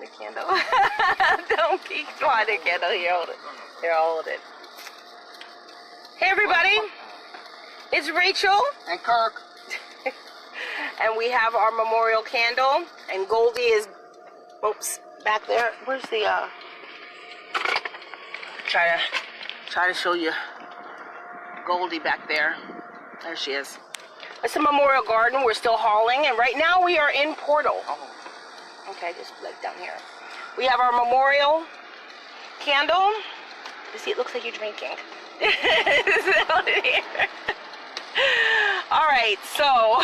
the candle. Don't keep trying the candle. Here, hold it. Here, I'll hold it. Hey, everybody. It's Rachel. And Kirk. And we have our memorial candle. And Goldie is, oops, back there. Where's the, try to show you Goldie back there. There she is. It's a memorial garden. We're still hauling. And right now we are in Portal. Okay, just like down here. We have our memorial candle. You see, it looks like you're drinking. All right, so,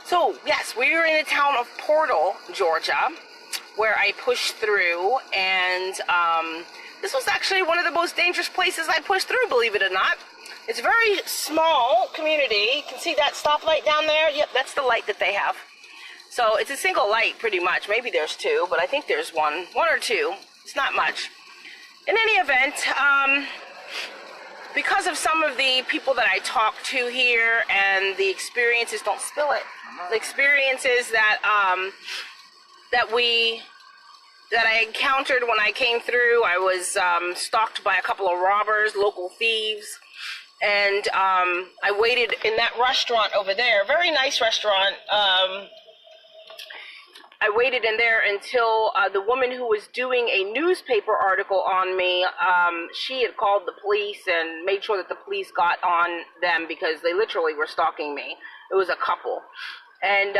so yes, we were in the town of Portal, Georgia, where I pushed through, and this was actually one of the most dangerous places I pushed through, believe it or not. It's a very small community. You can see that stoplight down there? Yep, that's the light that they have. So it's a single light, pretty much. Maybe there's two, but I think there's one or two. It's not much. In any event, because of some of the people that I talk to here and the experiences, don't spill it, the experiences that that I encountered when I came through. I was stalked by a couple of robbers, local thieves, and I waited in that restaurant over there, very nice restaurant. I waited in there until the woman who was doing a newspaper article on me, she had called the police and made sure that the police got on them because they literally were stalking me. It was a couple. And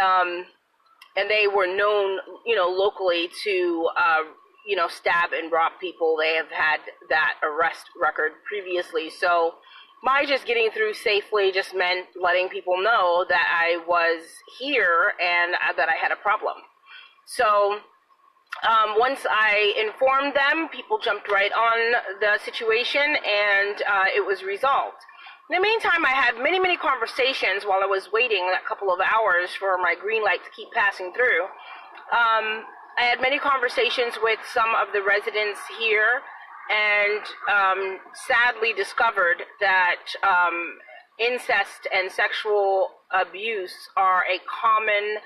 they were known, you know, locally to, you know, stab and rob people. They have had that arrest record previously. So my just getting through safely just meant letting people know that I was here and that I had a problem. So once I informed them, people jumped right on the situation, and it was resolved. In the meantime, I had many conversations while I was waiting that couple of hours for my green light to keep passing through. I had many conversations with some of the residents here, and sadly discovered that incest and sexual abuse are a common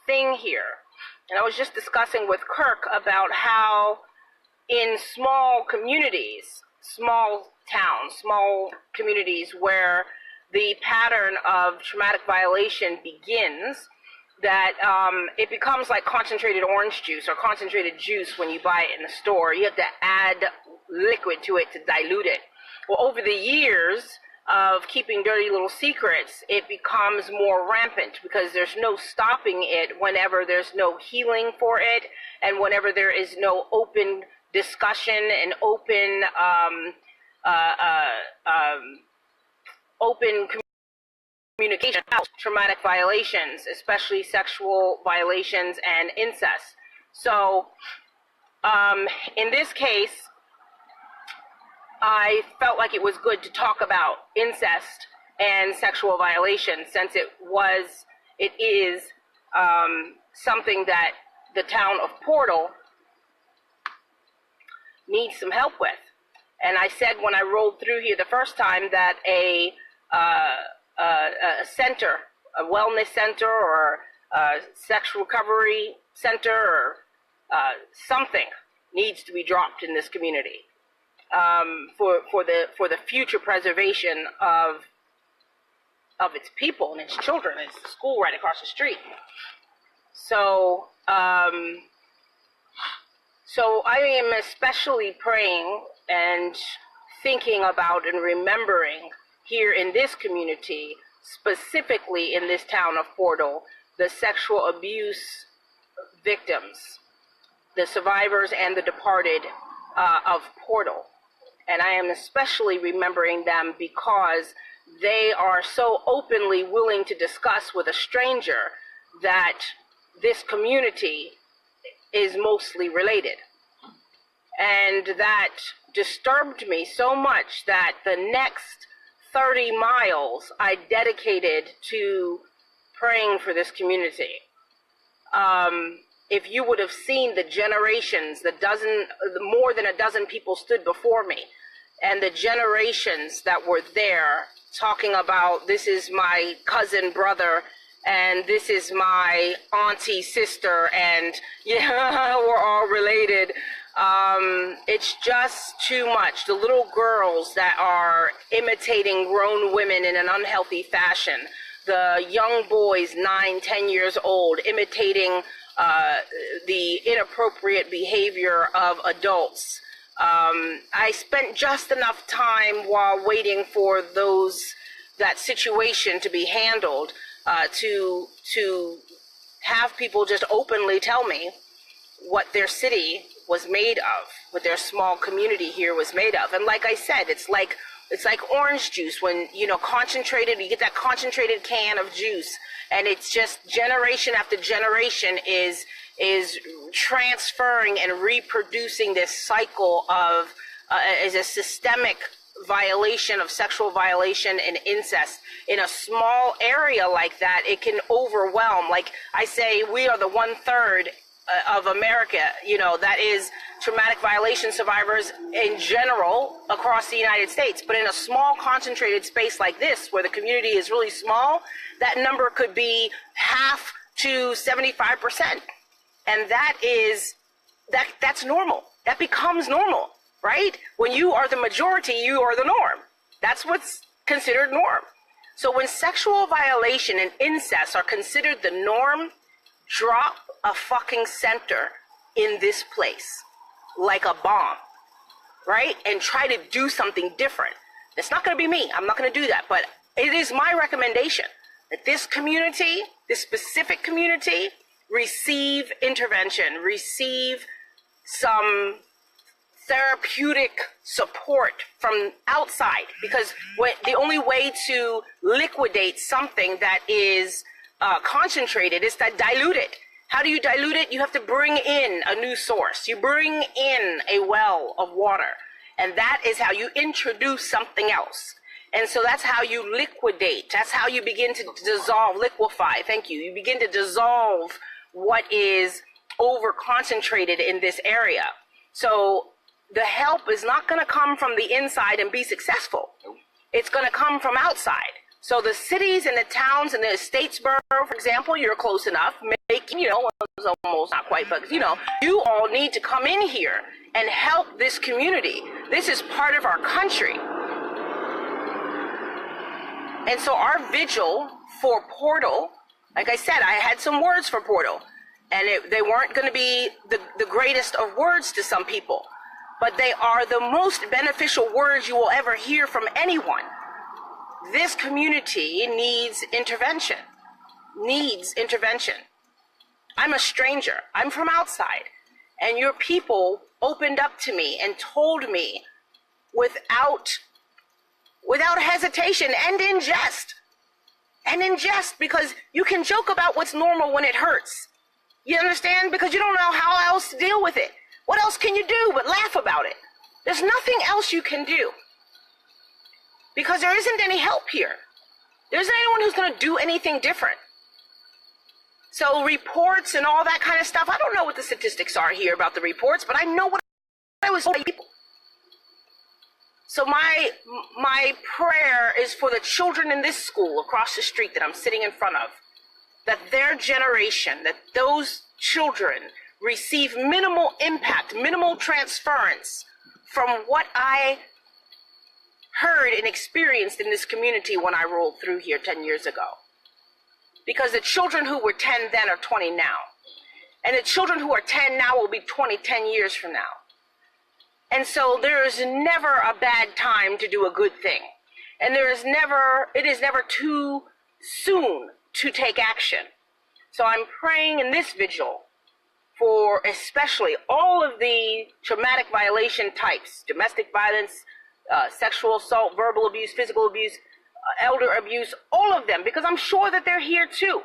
thing here. And I was just discussing with Kirk about how in small communities, small towns, small communities where the pattern of traumatic violation begins, that it becomes like concentrated orange juice or concentrated juice when you buy it in the store. You have to add liquid to it to dilute it. Well, over the years of keeping dirty little secrets, it becomes more rampant because there's no stopping it whenever there's no healing for it, and whenever there is no open discussion and open communication about traumatic violations, especially sexual violations and incest. So in this case, I felt like it was good to talk about incest and sexual violations, since it is something that the town of Portal needs some help with. And I said when I rolled through here the first time that a center, a wellness center or a sex recovery center or something needs to be dropped in this community. For the future preservation of its people and its children. It's the school right across the street. So so I am especially praying and thinking about and remembering here in this community, specifically in this town of Portal, the sexual abuse victims, the survivors and the departed of Portal. And I am especially remembering them because they are so openly willing to discuss with a stranger that this community is mostly related. And that disturbed me so much that the next 30 miles I dedicated to praying for this community. If you would have seen the generations, more than a dozen people stood before me, and the generations that were there talking about, this is my cousin, brother, and this is my auntie, sister, and yeah, we're all related. It's just too much. The little girls that are imitating grown women in an unhealthy fashion, the young boys, 9, 10 years old, imitating the inappropriate behavior of adults. I spent just enough time while waiting for that situation to be handled to have people just openly tell me what their city was made of, what their small community here was made of. And like I said, it's like orange juice when, you get that concentrated can of juice, and it's just generation after generation is transferring and reproducing this cycle of is a systemic violation of sexual violation and incest. In a small area like that, it can overwhelm. Like I say, we are the 1/3 of America, that is traumatic violation survivors in general across the United States. But in a small concentrated space like this, where the community is really small, that number could be half to 75%. And that's normal. That becomes normal, right? When you are the majority, you are the norm. That's what's considered norm. So when sexual violation and incest are considered the norm, drop a fucking center in this place like a bomb, right? And try to do something different. It's not going to be me. I'm not going to do that. But it is my recommendation that this community, this specific community, receive intervention, receive some therapeutic support from outside, because the only way to liquidate something that is concentrated is to dilute it. How do you dilute it? You have to bring in a new source. You bring in a well of water, and that is how you introduce something else. And so that's how you liquidate. That's how you begin to dissolve, liquefy. Thank you. You begin to dissolve what is over concentrated in this area. So the help is not going to come from the inside and be successful. It's going to come from outside. So the cities and the towns and the Statesboro, for example, you're close enough, it's almost not quite, but you all need to come in here and help this community. This is part of our country. And so our vigil for Portal, like I said, I had some words for Portal, and they weren't going to be the greatest of words to some people, but they are the most beneficial words you will ever hear from anyone. This community needs intervention. I'm a stranger. I'm from outside. And your people opened up to me and told me without hesitation and in jest. Because you can joke about what's normal when it hurts. You understand? Because you don't know how else to deal with it. What else can you do but laugh about it? There's nothing else you can do. Because there isn't any help here. There isn't anyone who's going to do anything different. So reports and all that kind of stuff, I don't know what the statistics are here about the reports, but I know what I was told by people. So my prayer is for the children in this school across the street that I'm sitting in front of, that their generation, that those children receive minimal impact, minimal transference from what I heard and experienced in this community when I rolled through here 10 years ago. Because the children who were 10 then are 20 now. And the children who are 10 now will be 20 10 years from now. And so there is never a bad time to do a good thing. And it is never too soon to take action. So I'm praying in this vigil for especially all of the traumatic violation types, domestic violence, sexual assault, verbal abuse, physical abuse, elder abuse, all of them, because I'm sure that they're here too.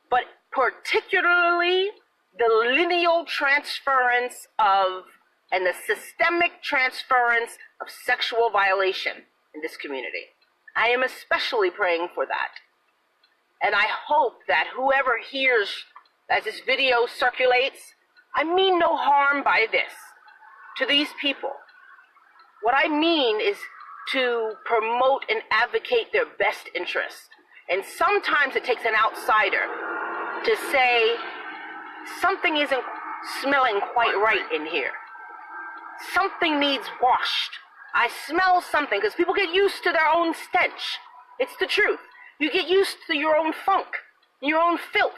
But particularly the lineal transference and the systemic transference of sexual violation in this community. I am especially praying for that. And I hope that whoever hears as this video circulates, I mean no harm by this to these people. What I mean is to promote and advocate their best interest. And sometimes it takes an outsider to say, something isn't smelling quite right in here. Something needs washed. I smell something, because people get used to their own stench. It's the truth. You get used to your own funk, your own filth.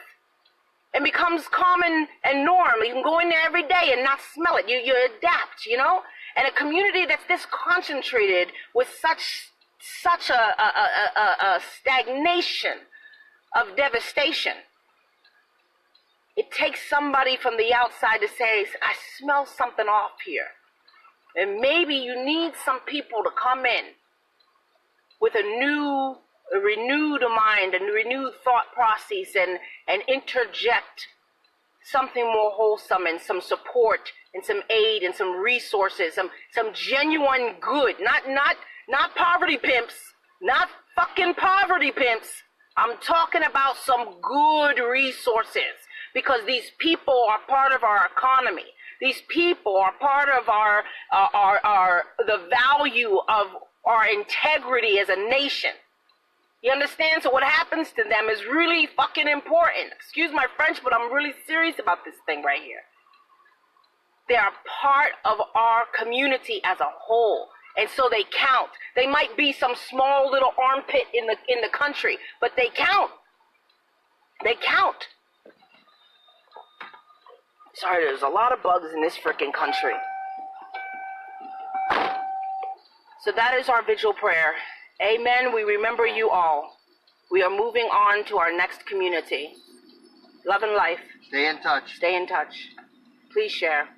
It becomes common and norm. You can go in there every day and not smell it. You adapt, you know? And a community that's this concentrated with such a stagnation of devastation. It takes somebody from the outside to say, I smell something off here. And maybe you need some people to come in with a renewed mind and renewed thought process and interject something more wholesome and some support and some aid and some resources, some genuine good, not poverty pimps, not fucking poverty pimps. I'm talking about some good resources, because these people are part of our economy. These people are part of the value of our integrity as a nation. You understand? So what happens to them is really fucking important. Excuse my French, but I'm really serious about this thing right here. They are part of our community as a whole, and so they count. They might be some small little armpit in the country, but they count. They count. Sorry, there's a lot of bugs in this freaking country. So that is our vigil prayer. Amen. We remember you all. We are moving on to our next community. Love and life. Stay in touch. Stay in touch. Please share.